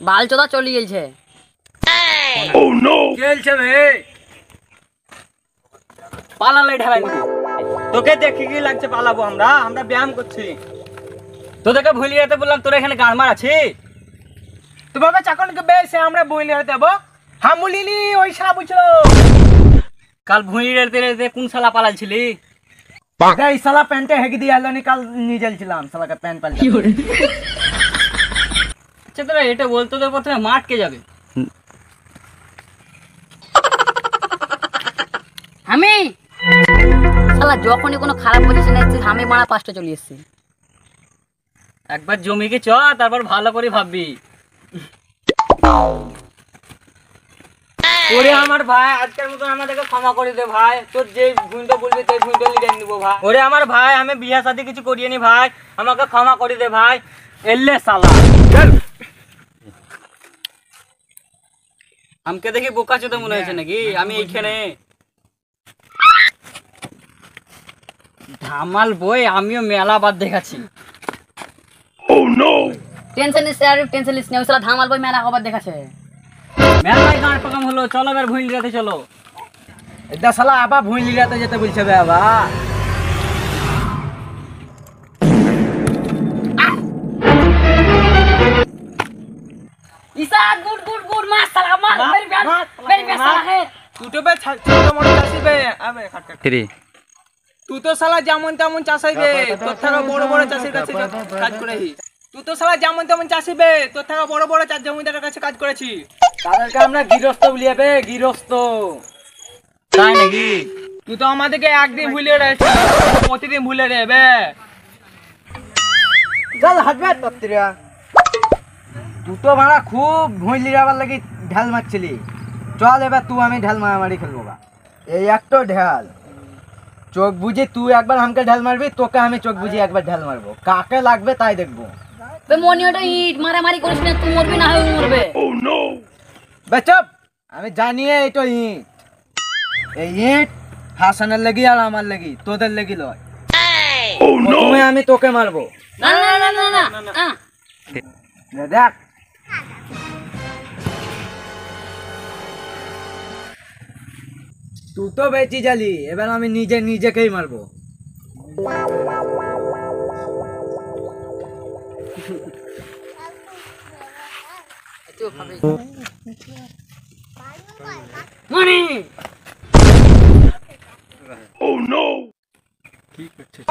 বাল চোদা চলে গেছে। চলছে রে পালালে ঢালাই নিবি। তোকে দেখি কি লাগছে পালাবো আমরা আমরা ব্যায়াম করছি। তোদেরকে ভুলিয়ে যেতে বললাম, তোরা এখানে গান মার আছে। তো বাবা চাকনকে বেশে আমরা বইলে হতে যাবো। হাম বলিনি ওই শালা বুঝলো কাল ভুঁড়ি রেতে কোন শালা পালালছিলি? এই শালা প্যান্টে হেগে দিয়ে আলো নি, কাল নিয়ে যাচ্ছিলাম শালাকে প্যান্ট পাল্টে। আচ্ছা তোরা এটা বলতো, তো প্রথমে মাঠ কে যাবে? আমি শালা যখনই কোনো খারাপ পজিশনে এসেছি আমি মারা পাঁচটা চলে এসেছি। একবার জমিকে চ, তারপর ভালো করে ভাববি। ওরে আমার ভাই, আজকের মতন আমাদেরকে ক্ষমা করে দে ভাই। তোর যে ভুঁইটা বলবি সেই ভুঁইটা লিখে নিব ভাই। ওরে আমার ভাই, আমি বিয়ে শাদী কিছু করিয়ে নি ভাই, আমাকে ক্ষমা করে দে ভাই। এলে শালা আমাকে দেখি বোকা চোদা মনে হয়েছে নাকি? আমি এইখানে ধামাল বই, আমিও মেলা বাদ দেখাচ্ছি। টেনশন নিস আর টেনশন নিস না, ওই শালা ধামাল বই মেলা কবার দেখাছে। মেলায় গাঁট পাকাম হলো, চলো এবার ভুঁই লিরাতে চলো। এটা শালা আবার ভুঁই লিরাতে যেতে বলছে বে আবার। ঈশা গুড গুড গুড মার শালা মার, মেরি প্যার শালা है। तू तो बे छोटा मोटा चाষি বে, আবে কাট কাট রে। তুই তো শালা যেমন তেমন চাষাই বে, তোর থেকে বড় বড় চাষির কাছে কাজ করেছি। তুই তো শালা যেমন তেমন চাষি বে, তোর থেকে বড় বড় চাষ জমিদারের কাছে কাজ করেছি। তাদেরকে আমরা গৃহস্থ বলিয়ে বে, গৃহস্থ। তাই নাকি? তুই তো আমাদেরকে একদিন ভুলে রেছিস, প্রতিদিন ভুলে রে বে। চল হাঁটবে তত্রিয়া। তুই তো মারা খুব ভুঁই লিরাবার লাগি ঢাল মারছিলি। চল এবার তুই আমি ঢাল মারামারি খেলবো বা। এই একটা ঢাল চোখ বুঝে তুই একবার আমাকে ঢাল মারবি, তোকে আমি চোখ বুঝে একবার ঢাল মারবো, কাকে লাগবে তাই দেখবো। বে মনিওটা ইট মারামারি করিস না, তুই মরবি না হয় মরবে। বে চুপ, আমি জানি এইটা ইট। এই ইট হাসানের লাগি আর আমার লাগি, তোদের লাগি লয়। প্রথমে আমি তোকে মারবো। না না না না না না দেখ তুই তো বেঁচে যালি, এবার আমি নিজে নিজেকেই মারবো। মনি Oh no! কি করছিস?